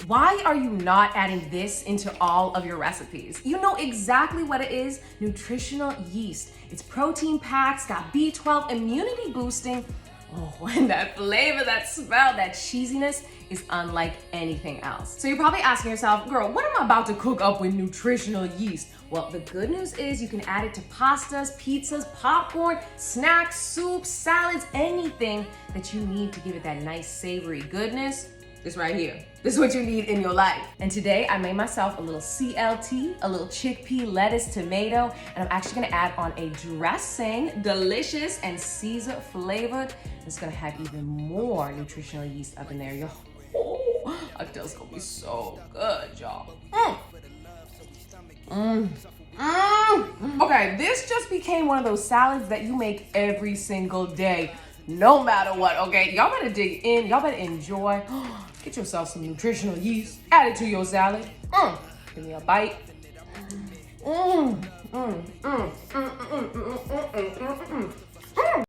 Why are you not adding this into all of your recipes? You know exactly what it is, nutritional yeast. It's protein packed, got B12, immunity boosting. Oh, and that flavor, that smell, that cheesiness is unlike anything else. So you're probably asking yourself, girl, what am I about to cook up with nutritional yeast? Well, the good news is you can add it to pastas, pizzas, popcorn, snacks, soups, salads, anything that you need to give it that nice savory goodness. This right here. This is what you need in your life. And today I made myself a little CLT, a little chickpea, lettuce, tomato, and I'm actually gonna add on a dressing, delicious and Caesar flavored. It's gonna have even more nutritional yeast up in there, y'all. Oh, I feel it's gonna be so good, y'all. Okay, this just became one of those salads that you make every single day, no matter what, okay? Y'all better dig in, y'all better enjoy. Get yourself some nutritional yeast, add it to your salad. Give me a bite.